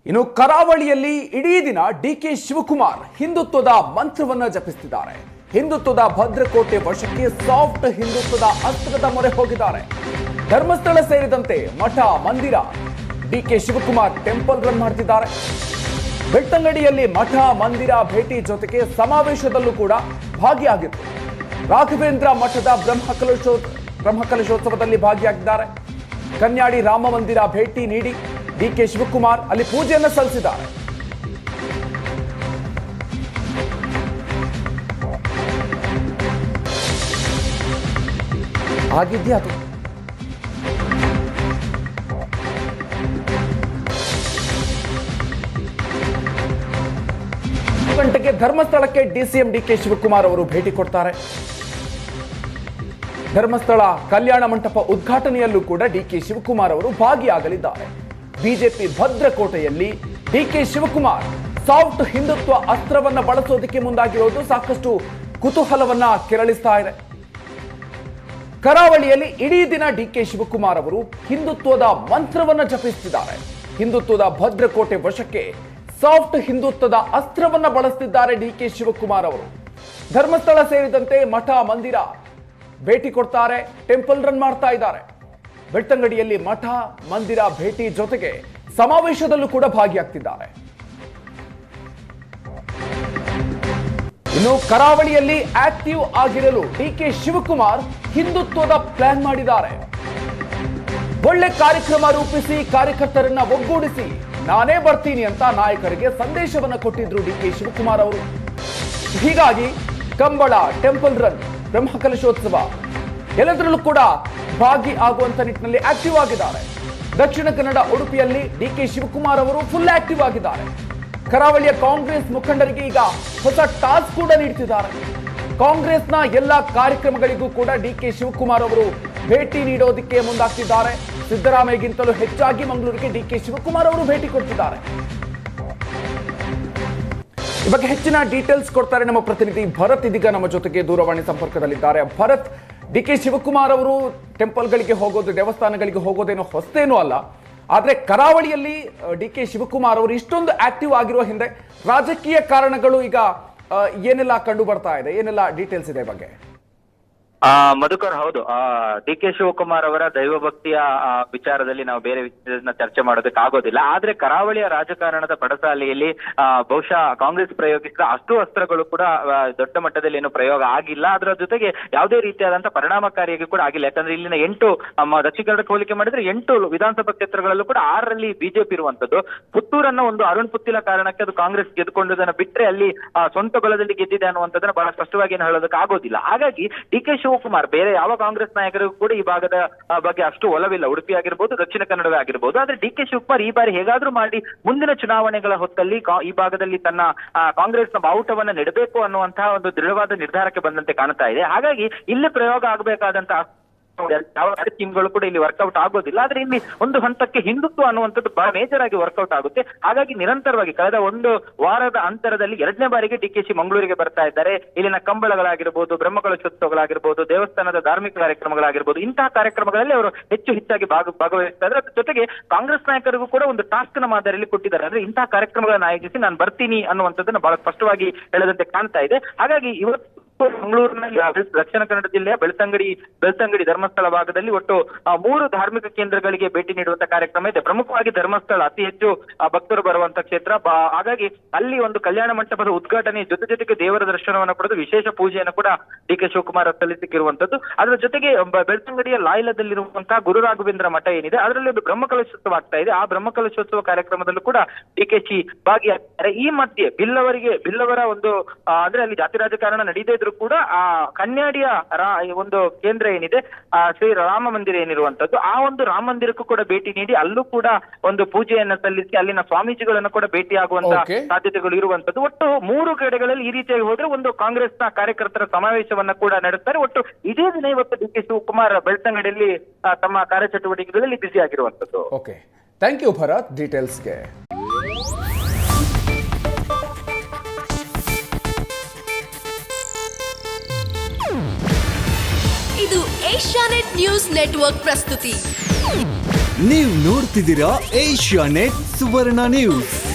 ಇನ್ನು ಕರಾವಳಿಯಲ್ಲಿ ಇಡೀ ದಿನ ಡಿಕೆ ಶಿವಕುಮಾರ್ ಹಿಂದುತ್ವದ ಮಂತ್ರವನ್ನ ಜಪಿಸುತ್ತಿದ್ದಾರೆ. ಹಿಂದುತ್ವದ ಭದ್ರಕೋಟೆ ವಶಕ್ಕೆ ಸಾಫ್ಟ್ ಹಿಂದುತ್ವದ ಅಸ್ತ್ರದ ಮೊರೆ ಹೋಗಿದ್ದಾರೆ. ಧರ್ಮಸ್ಥಳ ಸೇರಿದಂತೆ ಮಠ ಮಂದಿರ ಡಿಕೆ ಶಿವಕುಮಾರ್ ಟೆಂಪಲ್ ರನ್ ಮಾಡ್ತಿದ್ದಾರೆ. ಬೆಳ್ತಂಗಡಿಯಲ್ಲಿ ಮಠ ಮಂದಿರ ಭೇಟಿ ಜೊತೆಗೆ ಸಮಾವೇಶದಲ್ಲೂ ಕೂಡ ಭಾಗಿಯಾಗಿತ್ತು. ರಾಘವೇಂದ್ರ ಮಠದ ಬ್ರಹ್ಮಕಲಶೋತ್ಸವದಲ್ಲಿ ಭಾಗಿಯಾಗಿದ್ದಾರೆ. ಕನ್ಯಾಡಿ ರಾಮ ಮಂದಿರ ಭೇಟಿ ನೀಡಿ ಡಿಕೆ ಶಿವಕುಮಾರ್ ಅಲ್ಲಿ ಪೂಜೆಯನ್ನು ಸಲ್ಲಿಸಿದ್ದಾರೆ. ಆಗಿದ್ಯಾ ಅದು ಗಂಟೆಗೆ ಧರ್ಮಸ್ಥಳಕ್ಕೆ ಡಿಸಿಎಂ ಡಿಕೆ ಶಿವಕುಮಾರ್ ಅವರು ಭೇಟಿ ಕೊಡ್ತಾರೆ. ಧರ್ಮಸ್ಥಳ ಕಲ್ಯಾಣ ಮಂಟಪ ಉದ್ಘಾಟನೆಯಲ್ಲೂ ಕೂಡ ಡಿಕೆ ಶಿವಕುಮಾರ್ ಅವರು ಭಾಗಿಯಾಗಲಿದ್ದಾರೆ. ಬಿಜೆಪಿ ಭದ್ರಕೋಟೆಯಲ್ಲಿ ಡಿಕೆ ಶಿವಕುಮಾರ್ ಸಾಫ್ಟ್ ಹಿಂದುತ್ವ ಅಸ್ತ್ರವನ್ನ ಬಳಸೋದಕ್ಕೆ ಮುಂದಾಗಿರೋದು ಸಾಕಷ್ಟು ಕುತೂಹಲವನ್ನ ಕೆರಳಿಸ್ತಾ ಇದೆ. ಕರಾವಳಿಯಲ್ಲಿ ಇಡೀ ದಿನ ಡಿಕೆ ಶಿವಕುಮಾರ್ ಅವರು ಹಿಂದುತ್ವದ ಮಂತ್ರವನ್ನ ಜಪಿಸುತ್ತಿದ್ದಾರೆ. ಹಿಂದುತ್ವದ ಭದ್ರಕೋಟೆ ವಶಕ್ಕೆ ಸಾಫ್ಟ್ ಹಿಂದುತ್ವದ ಅಸ್ತ್ರವನ್ನ ಬಳಸುತ್ತಿದ್ದಾರೆ ಡಿಕೆ ಶಿವಕುಮಾರ್ ಅವರು. ಧರ್ಮಸ್ಥಳ ಸೇರಿದಂತೆ ಮಠ ಮಂದಿರ ಭೇಟಿ ಕೊಡ್ತಾರೆ, ಟೆಂಪಲ್ ರನ್ ಮಾಡ್ತಾ ಇದ್ದಾರೆ. ಬೆಳ್ತಂಗಡಿಯಲ್ಲಿ ಮಠ ಮಂದಿರ ಭೇಟಿ ಜೊತೆಗೆ ಸಮಾವೇಶದಲ್ಲೂ ಕೂಡ ಭಾಗಿಯಾಗ್ತಿದ್ದಾರೆ. ಇನ್ನು ಕರಾವಳಿಯಲ್ಲಿ ಆಕ್ಟಿವ್ ಆಗಿರಲು ಡಿಕೆ ಶಿವಕುಮಾರ್ ಹಿಂದುತ್ವದ ಪ್ಲಾನ್ ಮಾಡಿದ್ದಾರೆ. ಒಳ್ಳೆ ಕಾರ್ಯಕ್ರಮ ರೂಪಿಸಿ ಕಾರ್ಯಕರ್ತರನ್ನ ಒಗ್ಗೂಡಿಸಿ ನಾನೇ ಬರ್ತೀನಿ ಅಂತ ನಾಯಕರಿಗೆ ಸಂದೇಶವನ್ನ ಕೊಟ್ಟಿದ್ರು ಡಿಕೆ ಶಿವಕುಮಾರ್ ಅವರು. ಹೀಗಾಗಿ ಕಂಬಳ, ಟೆಂಪಲ್ ರನ್, ಬ್ರಹ್ಮಕಲಶೋತ್ಸವ ಎಲ್ಲದರಲ್ಲೂ ಕೂಡ ಭಾಗಿ ಆಗುವಂತ ನಿಟ್ಟಿನಲ್ಲಿ ಆಕ್ಟಿವ್ ಆಗಿದ್ದಾರೆ. ದಕ್ಷಿಣ ಕನ್ನಡ ಉಡುಪಿಯಲ್ಲಿ ಡಿಕೆ ಶಿವಕುಮಾರ್ ಅವರು ಫುಲ್ ಆಕ್ಟಿವ್ ಆಗಿದ್ದಾರೆ. ಕರಾವಳಿಯ ಕಾಂಗ್ರೆಸ್ ಮುಖಂಡರಿಗೆ ಈಗ ಹೊಸ ಟಾಸ್ಕ್ ಕೂಡ ನೀಡುತ್ತಿದ್ದಾರೆ. ಕಾಂಗ್ರೆಸ್ನ ಎಲ್ಲಾ ಕಾರ್ಯಕ್ರಮಗಳಿಗೂ ಕೂಡ ಡಿಕೆ ಶಿವಕುಮಾರ್ ಅವರು ಭೇಟಿ ನೀಡೋದಕ್ಕೆ ಮುಂದಾಗ್ತಿದ್ದಾರೆ. ಸಿದ್ದರಾಮಯ್ಯಗಿಂತಲೂ ಹೆಚ್ಚಾಗಿ ಮಂಗಳೂರಿಗೆ ಡಿಕೆ ಶಿವಕುಮಾರ್ ಅವರು ಭೇಟಿ ಕೊಡ್ತಿದ್ದಾರೆ. ಈ ಬಗ್ಗೆ ಹೆಚ್ಚಿನ ಡೀಟೇಲ್ಸ್ ಕೊಡ್ತಾರೆ ನಮ್ಮ ಪ್ರತಿನಿಧಿ ಭರತ್. ಇದೀಗ ನಮ್ಮ ಜೊತೆಗೆ ದೂರವಾಣಿ ಸಂಪರ್ಕದಲ್ಲಿದ್ದಾರೆ. ಭರತ್, ಡಿಕೆ ಶಿವಕುಮಾರ್ ಅವರು ಟೆಂಪಲ್ಗಳಿಗೆ ಹೋಗೋದು, ದೇವಸ್ಥಾನಗಳಿಗೆ ಹೋಗೋದೇನೋ ಹೊಸದೇನೂ ಅಲ್ಲ. ಆದ್ರೆ ಕರಾವಳಿಯಲ್ಲಿ ಡಿಕೆ ಶಿವಕುಮಾರ್ ಅವರು ಇಷ್ಟೊಂದು ಆಕ್ಟಿವ್ ಆಗಿರುವ ಹಿಂದೆ ರಾಜಕೀಯ ಕಾರಣಗಳು ಈಗ ಏನೆಲ್ಲ ಕಂಡು ಬರ್ತಾ ಇದೆ, ಏನೆಲ್ಲ ಡೀಟೇಲ್ಸ್ ಇದೆ ಬಗ್ಗೆ? ಮಧುಕರ್, ಹೌದು. ಡಿ.ಕೆ. ಶಿವಕುಮಾರ್ ಅವರ ದೈವಭಕ್ತಿಯ ವಿಚಾರದಲ್ಲಿ ನಾವು ಬೇರೆ ವಿಷಯನ ಚರ್ಚೆ ಮಾಡೋದಕ್ಕೆ ಆಗೋದಿಲ್ಲ. ಆದ್ರೆ ಕರಾವಳಿಯ ರಾಜಕಾರಣದ ಪಡಸಾಲೆಯಲ್ಲಿ ಬಹುಶಃ ಕಾಂಗ್ರೆಸ್ ಪ್ರಯೋಗಿಸಿದ ಅಷ್ಟು ಅಸ್ತ್ರಗಳು ಕೂಡ ದೊಡ್ಡ ಮಟ್ಟದಲ್ಲಿ ಏನು ಪ್ರಯೋಗ ಆಗಿಲ್ಲ. ಅದರ ಜೊತೆಗೆ ಯಾವುದೇ ರೀತಿಯಾದಂತಹ ಪರಿಣಾಮಕಾರಿಯಾಗಿ ಕೂಡ ಆಗಿಲ್ಲ. ಯಾಕಂದ್ರೆ ಇಲ್ಲಿನ 8 ದಕ್ಷಿಣ ಕನ್ನಡಕ್ಕೆ ಹೋಲಿಕೆ ಮಾಡಿದ್ರೆ 8 ವಿಧಾನಸಭಾ ಕ್ಷೇತ್ರಗಳಲ್ಲೂ ಕೂಡ 6ರಲ್ಲಿ ಬಿಜೆಪಿ ಇರುವಂತದ್ದು. ಪುತ್ತೂರನ್ನ ಒಂದು ಅರುಣ್ ಪುತ್ತಿಲ ಕಾರಣಕ್ಕೆ ಅದು ಕಾಂಗ್ರೆಸ್ ಗೆದ್ದುಕೊಂಡದನ್ನ ಬಿಟ್ರೆ ಅಲ್ಲಿ ಸ್ವಂತ ಬಲದಲ್ಲಿ ಗೆದ್ದಿದೆ ಅನ್ನುವಂಥದ್ದನ್ನ ಬಹಳ ಸ್ಪಷ್ಟವಾಗಿ ಏನು ಹೇಳೋದಕ್ಕೆ ಆಗೋದಿಲ್ಲ. ಹಾಗಾಗಿ ಡಿ.ಕೆ. ಶಿವಕುಮಾರ್ ಬೇರೆ ಯಾವ ಕಾಂಗ್ರೆಸ್ ನಾಯಕರಿಗೂ ಕೂಡ ಈ ಭಾಗದ ಬಗ್ಗೆ ಅಷ್ಟು ಒಲವಿಲ್ಲ. ಉಡುಪಿ ಆಗಿರ್ಬೋದು, ದಕ್ಷಿಣ ಕನ್ನಡವೇ ಆಗಿರ್ಬೋದು. ಆದ್ರೆ ಡಿ.ಕೆ. ಶಿವಕುಮಾರ್ ಈ ಬಾರಿ ಹೇಗಾದ್ರೂ ಮಾಡಿ ಮುಂದಿನ ಚುನಾವಣೆಗಳ ಹೊತ್ತಲ್ಲಿ ಈ ಭಾಗದಲ್ಲಿ ತನ್ನ ಕಾಂಗ್ರೆಸ್ನ ಬಾವುಟವನ್ನ ನೆಡಬೇಕು ಅನ್ನುವಂತಹ ಒಂದು ದೃಢವಾದ ನಿರ್ಧಾರಕ್ಕೆ ಬಂದಂತೆ ಕಾಣ್ತಾ ಇದೆ. ಹಾಗಾಗಿ ಇಲ್ಲಿ ಪ್ರಯೋಗ ಆಗಬೇಕಾದಂತಹ ಯಾವ ಸ್ಕೀಮ್ಗಳು ಕೂಡ ಇಲ್ಲಿ ವರ್ಕೌಟ್ ಆಗೋದಿಲ್ಲ. ಆದ್ರೆ ಇಲ್ಲಿ ಒಂದು ಹಂತಕ್ಕೆ ಹಿಂದುತ್ವ ಅನ್ನುವಂಥದ್ದು ಬಹಳ ಮೇಜರ್ ಆಗಿ ವರ್ಕೌಟ್ ಆಗುತ್ತೆ. ಹಾಗಾಗಿ ನಿರಂತರವಾಗಿ ಕಳೆದ 1 ವಾರದ ಅಂತರದಲ್ಲಿ 2ನೇ ಬಾರಿಗೆ ಡಿ.ಕೆ.ಶಿ ಮಂಗಳೂರಿಗೆ ಬರ್ತಾ ಇದ್ದಾರೆ. ಇಲ್ಲಿನ ಕಂಬಳಗಳಾಗಿರ್ಬೋದು, ಬ್ರಹ್ಮಕಲಶೋತ್ಸವಗಳಾಗಿರ್ಬೋದು, ದೇವಸ್ಥಾನದ ಧಾರ್ಮಿಕ ಕಾರ್ಯಕ್ರಮಗಳಾಗಿರ್ಬೋದು, ಇಂತಹ ಕಾರ್ಯಕ್ರಮಗಳಲ್ಲಿ ಅವರು ಹೆಚ್ಚಾಗಿ ಭಾಗವಹಿಸ್ತಾ ಇದ್ದಾರೆ. ಅದ್ರ ಜೊತೆಗೆ ಕಾಂಗ್ರೆಸ್ ನಾಯಕರಿಗೂ ಕೂಡ ಒಂದು ಟಾಸ್ಕ್ ನ ಮಾದರಿಯಲ್ಲಿ ಕೊಟ್ಟಿದ್ದಾರೆ. ಅಂದ್ರೆ ಇಂತಹ ಕಾರ್ಯಕ್ರಮಗಳನ್ನ ಆಯೋಜಿಸಿ ನಾನು ಬರ್ತೀನಿ ಅನ್ನುವಂಥದ್ದನ್ನ ಬಹಳ ಸ್ಪಷ್ಟವಾಗಿ ಹೇಳದಂತೆ ಕಾಣ್ತಾ ಇದೆ. ಹಾಗಾಗಿ ಇವತ್ತು ಮಂಗಳೂರಿನಲ್ಲಿ ದಕ್ಷಿಣ ಕನ್ನಡ ಜಿಲ್ಲೆಯ ಬೆಳ್ತಂಗಡಿ ಧರ್ಮಸ್ಥಳ ಭಾಗದಲ್ಲಿ ಒಟ್ಟು 3 ಧಾರ್ಮಿಕ ಕೇಂದ್ರಗಳಿಗೆ ಭೇಟಿ ನೀಡುವಂತ ಕಾರ್ಯಕ್ರಮ ಇದೆ. ಪ್ರಮುಖವಾಗಿ ಧರ್ಮಸ್ಥಳ ಅತಿ ಹೆಚ್ಚು ಭಕ್ತರು ಬರುವಂತ ಕ್ಷೇತ್ರ. ಹಾಗಾಗಿ ಅಲ್ಲಿ ಒಂದು ಕಲ್ಯಾಣ ಮಂಟಪದ ಉದ್ಘಾಟನೆ ಜೊತೆಗೆ ದೇವರ ದರ್ಶನವನ್ನು ಪಡೆದು ವಿಶೇಷ ಪೂಜೆಯನ್ನು ಕೂಡ ಡಿ.ಕೆ. ಶಿವಕುಮಾರ್ ಸಲ್ಲಿಸಿರುವಂತದ್ದು. ಅದರ ಜೊತೆಗೆ ಬೆಳ್ತಂಗಡಿಯ ಲಾಯ್ಲದಲ್ಲಿರುವಂತಹ ಗುರು ರಾಘವೇಂದ್ರ ಮಠ ಏನಿದೆ ಅದರಲ್ಲಿ ಒಂದು ಬ್ರಹ್ಮಕಲಶೋತ್ಸವ ಆಗ್ತಾ ಇದೆ. ಆ ಬ್ರಹ್ಮಕಲಶೋತ್ಸವ ಕಾರ್ಯಕ್ರಮದಲ್ಲೂ ಕೂಡ ಡಿ.ಕೆ.ಶಿ ಭಾಗಿಯಾಗ್ತಾರೆ. ಈ ಮಧ್ಯೆ ಬಿಲ್ಲವರ ಒಂದು ಅಂದ್ರೆ ಅಲ್ಲಿ ಜಾತಿ ರಾಜಕಾರಣ ನಡೀತಾ ಇದ್ರು ಕೂಡ ಆ ಕನ್ಯಾಡಿಯ ಒಂದು ಕೇಂದ್ರ ಏನಿದೆ, ಶ್ರೀ ರಾಮ ಮಂದಿರ ಏನಿರುವಂತದ್ದು, ಆ ಒಂದು ರಾಮ ಮಂದಿರಕ್ಕೂ ಕೂಡ ಭೇಟಿ ನೀಡಿ ಅಲ್ಲೂ ಕೂಡ ಒಂದು ಪೂಜೆಯನ್ನ ಸಲ್ಲಿಸಿ ಅಲ್ಲಿನ ಸ್ವಾಮೀಜಿಗಳನ್ನ ಕೂಡ ಭೇಟಿ ಆಗುವಂತ ಸಾಧ್ಯತೆಗಳು ಇರುವಂತದ್ದು. ಒಟ್ಟು 3 ಕಡೆಗಳಲ್ಲಿ ಈ ರೀತಿಯಾಗಿ ಹೋದ್ರೆ ಒಂದು ಕಾಂಗ್ರೆಸ್ನ ಕಾರ್ಯಕರ್ತರ ಸಮಾವೇಶವನ್ನ ಕೂಡ ನಡೆಸ್ತಾರೆ. ಒಟ್ಟು ಇದೇ ದಿನ ಇವತ್ತು ಡಿ.ಕೆ. ಶಿವಕುಮಾರ್ ಬೆಳ್ತಂಗಡಿಯಲ್ಲಿ ತಮ್ಮ ಕಾರ್ಯಚಟುವಟಿಕೆಗಳಲ್ಲಿ ಬ್ಯುಸಿ ಆಗಿರುವಂತದ್ದು. ಓಕೆ, ಥ್ಯಾಂಕ್ ಯು ಭರತ್ ಡೀಟೇಲ್ಸ್ಗೆ. ಇದು ಏಷ್ಯಾನೆಟ್ ನ್ಯೂಸ್ ನೆಟ್ವರ್ಕ್ ಪ್ರಸ್ತುತಿ. ನೀವು ನೋಡ್ತಿದ್ದೀರಾ ಏಷ್ಯಾ ನೆಟ್ ಸುವರ್ಣ ನ್ಯೂಸ್.